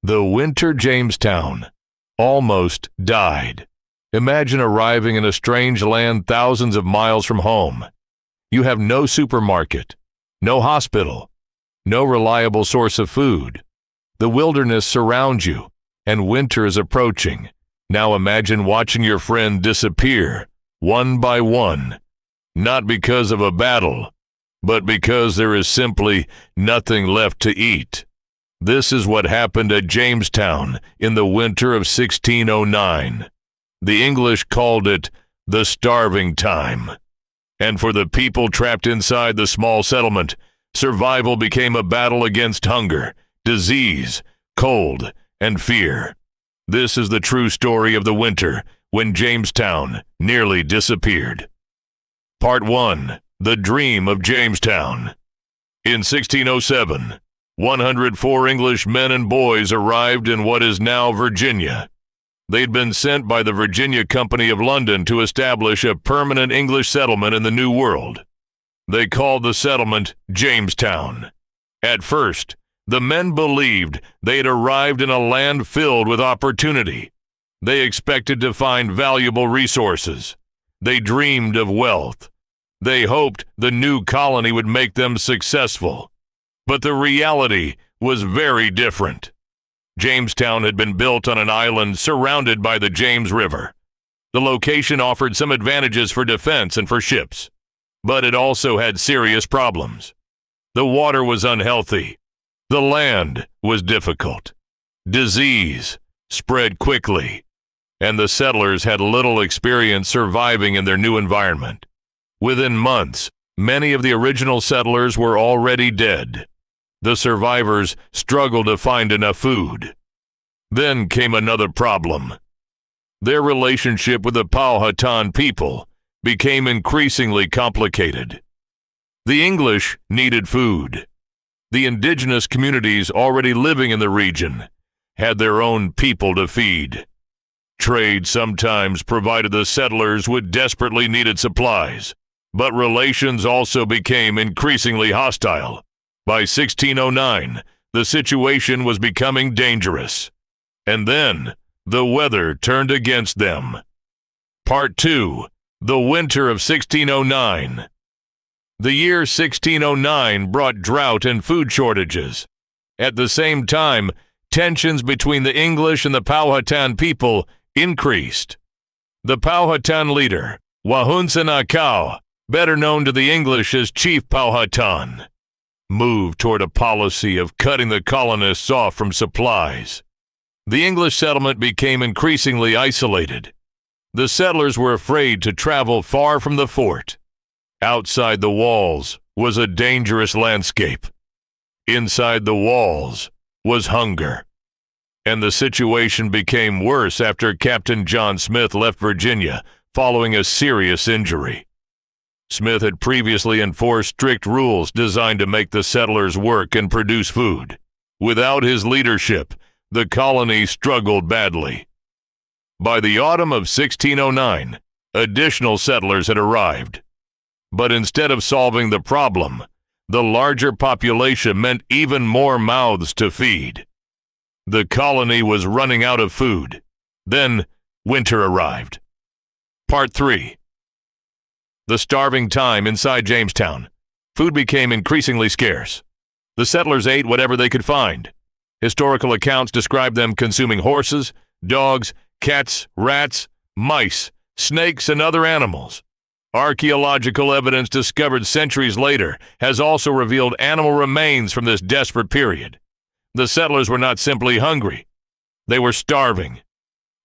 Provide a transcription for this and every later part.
The winter Jamestown almost died. Imagine arriving in a strange land thousands of miles from home. You have no supermarket, no hospital, no reliable source of food. The wilderness surrounds you, and winter is approaching. Now imagine watching your friend disappear, one by one, not because of a battle, but because there is simply nothing left to eat. This is what happened at Jamestown in the winter of 1609. The English called it the starving time. And for the people trapped inside the small settlement, survival became a battle against hunger, disease, cold, and fear. This is the true story of the winter when Jamestown nearly disappeared. Part 1. The Dream of Jamestown. In 1607, 104 English men and boys arrived in what is now Virginia. They'd been sent by the Virginia Company of London to establish a permanent English settlement in the New World. They called the settlement Jamestown. At first, the men believed they had arrived in a land filled with opportunity. They expected to find valuable resources. They dreamed of wealth. They hoped the new colony would make them successful. But the reality was very different. Jamestown had been built on an island surrounded by the James River. The location offered some advantages for defense and for ships, but it also had serious problems. The water was unhealthy. The land was difficult. Disease spread quickly, and the settlers had little experience surviving in their new environment. Within months, many of the original settlers were already dead. The survivors struggled to find enough food. Then came another problem. Their relationship with the Powhatan people became increasingly complicated. The English needed food. The indigenous communities already living in the region had their own people to feed. Trade sometimes provided the settlers with desperately needed supplies, but relations also became increasingly hostile. By 1609, the situation was becoming dangerous. And then, the weather turned against them. Part 2. The Winter of 1609. The year 1609 brought drought and food shortages. At the same time, tensions between the English and the Powhatan people increased. The Powhatan leader, Wahunsenakau, better known to the English as Chief Powhatan, moved toward a policy of cutting the colonists off from supplies. The English settlement became increasingly isolated. The settlers were afraid to travel far from the fort. Outside the walls was a dangerous landscape. Inside the walls was hunger. And the situation became worse after Captain John Smith left Virginia following a serious injury. Smith had previously enforced strict rules designed to make the settlers work and produce food. Without his leadership, the colony struggled badly. By the autumn of 1609, additional settlers had arrived. But instead of solving the problem, the larger population meant even more mouths to feed. The colony was running out of food. Then, winter arrived. Part 3. The starving time inside Jamestown. Food became increasingly scarce. The settlers ate whatever they could find. Historical accounts describe them consuming horses, dogs, cats, rats, mice, snakes, and other animals. Archaeological evidence discovered centuries later has also revealed animal remains from this desperate period. The settlers were not simply hungry. They were starving.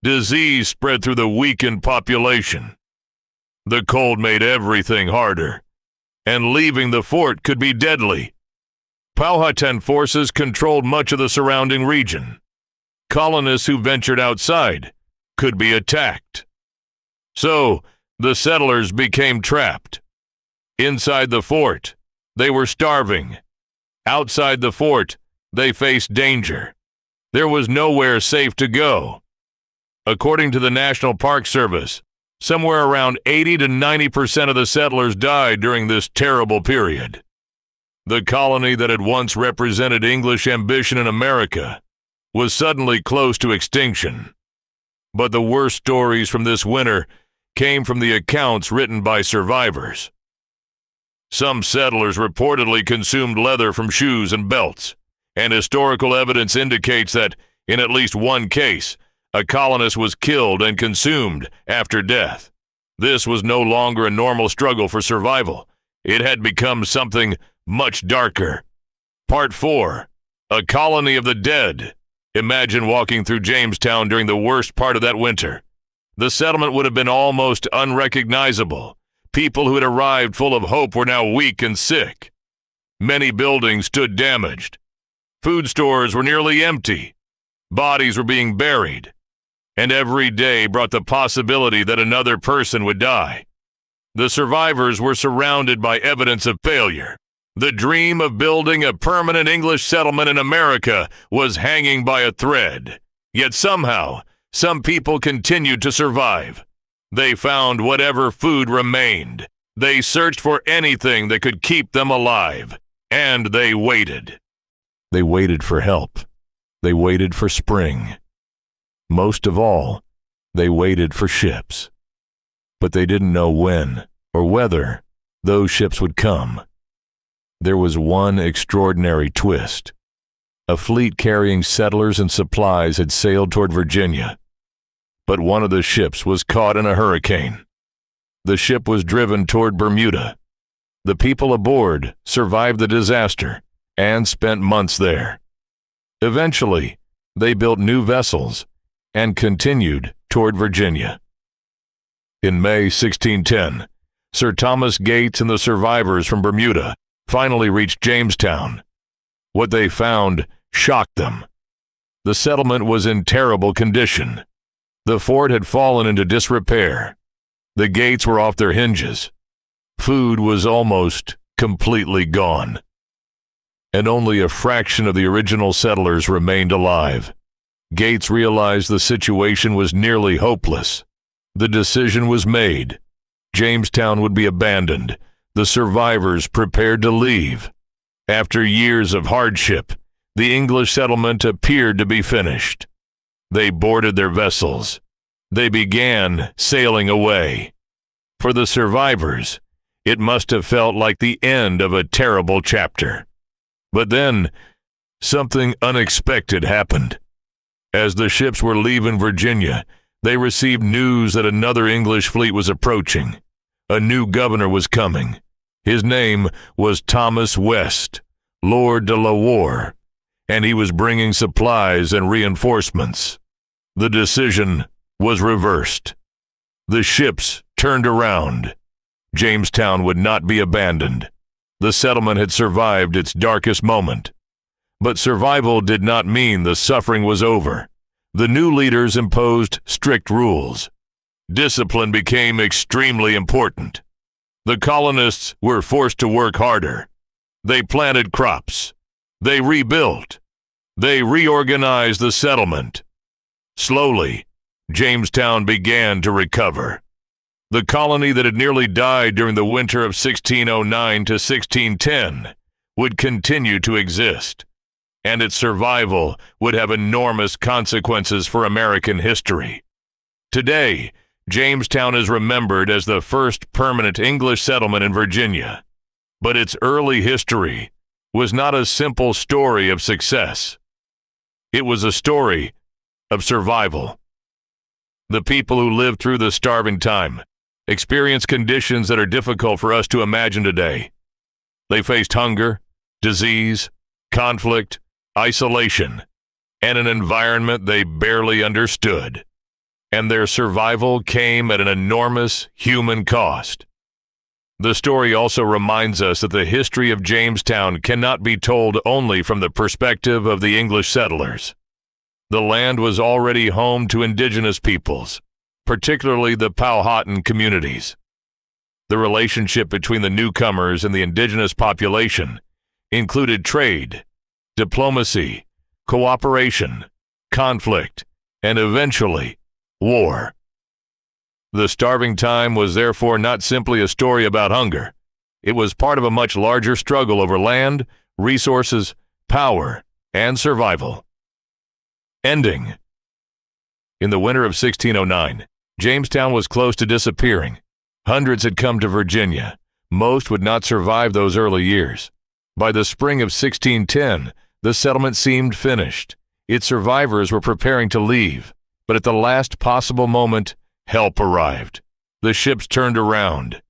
Disease spread through the weakened population. The cold made everything harder, and leaving the fort could be deadly. Powhatan forces controlled much of the surrounding region. Colonists who ventured outside could be attacked. So, the settlers became trapped. Inside the fort, they were starving. Outside the fort, they faced danger. There was nowhere safe to go. According to the National Park Service, somewhere around 80 to 90% of the settlers died during this terrible period. The colony that had once represented English ambition in America was suddenly close to extinction. But the worst stories from this winter came from the accounts written by survivors. Some settlers reportedly consumed leather from shoes and belts, and historical evidence indicates that, in at least one case, a colonist was killed and consumed after death. This was no longer a normal struggle for survival. It had become something much darker. Part 4. A colony of the dead. Imagine walking through Jamestown during the worst part of that winter. The settlement would have been almost unrecognizable. People who had arrived full of hope were now weak and sick. Many buildings stood damaged. Food stores were nearly empty. Bodies were being buried. And every day brought the possibility that another person would die. The survivors were surrounded by evidence of failure. The dream of building a permanent English settlement in America was hanging by a thread. Yet somehow, some people continued to survive. They found whatever food remained. They searched for anything that could keep them alive. And they waited. They waited for help. They waited for spring. Most of all, they waited for ships. But they didn't know when or whether those ships would come. There was one extraordinary twist. A fleet carrying settlers and supplies had sailed toward Virginia. But one of the ships was caught in a hurricane. The ship was driven toward Bermuda. The people aboard survived the disaster and spent months there. Eventually, they built new vessels and continued toward Virginia. In May 1610, Sir Thomas Gates and the survivors from Bermuda finally reached Jamestown. What they found shocked them. The settlement was in terrible condition. The fort had fallen into disrepair. The gates were off their hinges. Food was almost completely gone. And only a fraction of the original settlers remained alive. Gates realized the situation was nearly hopeless. The decision was made. Jamestown would be abandoned. The survivors prepared to leave. After years of hardship, the English settlement appeared to be finished. They boarded their vessels. They began sailing away. For the survivors, it must have felt like the end of a terrible chapter. But then, something unexpected happened. As the ships were leaving Virginia, they received news that another English fleet was approaching. A new governor was coming. His name was Thomas West, Lord de la Warr, and he was bringing supplies and reinforcements. The decision was reversed. The ships turned around. Jamestown would not be abandoned. The settlement had survived its darkest moment. But survival did not mean the suffering was over. The new leaders imposed strict rules. Discipline became extremely important. The colonists were forced to work harder. They planted crops. They rebuilt. They reorganized the settlement. Slowly, Jamestown began to recover. The colony that had nearly died during the winter of 1609 to 1610 would continue to exist, and its survival would have enormous consequences for American history. Today, Jamestown is remembered as the first permanent English settlement in Virginia, but its early history was not a simple story of success. It was a story of survival. The people who lived through the starving time experienced conditions that are difficult for us to imagine today. They faced hunger, disease, conflict, isolation, and an environment they barely understood. And their survival came at an enormous human cost. The story also reminds us that the history of Jamestown cannot be told only from the perspective of the English settlers. The land was already home to indigenous peoples, particularly the Powhatan communities. The relationship between the newcomers and the indigenous population included trade, diplomacy, cooperation, conflict, and eventually, war. The starving time was therefore not simply a story about hunger. It was part of a much larger struggle over land, resources, power, and survival. ending. In the winter of 1609, Jamestown was close to disappearing. Hundreds had come to Virginia. Most would not survive those early years. By the spring of 1610, the settlement seemed finished. Its survivors were preparing to leave, but at the last possible moment, help arrived. The ships turned around.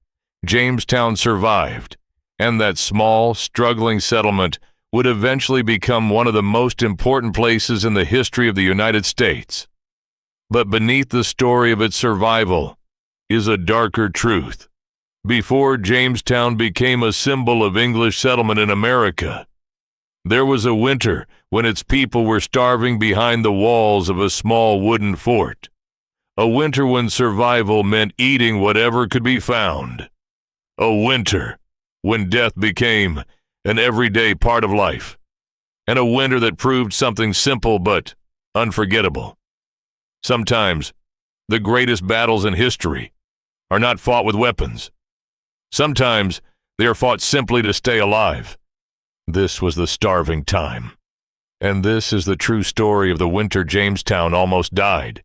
Jamestown survived, and that small, struggling settlement would eventually become one of the most important places in the history of the United States. But beneath the story of its survival is a darker truth. Before Jamestown became a symbol of English settlement in America, there was a winter when its people were starving behind the walls of a small wooden fort. A winter when survival meant eating whatever could be found. A winter when death became an everyday part of life. And a winter that proved something simple but unforgettable. Sometimes, the greatest battles in history are not fought with weapons. Sometimes, they are fought simply to stay alive. This was the starving time. And this is the true story of the winter Jamestown almost died.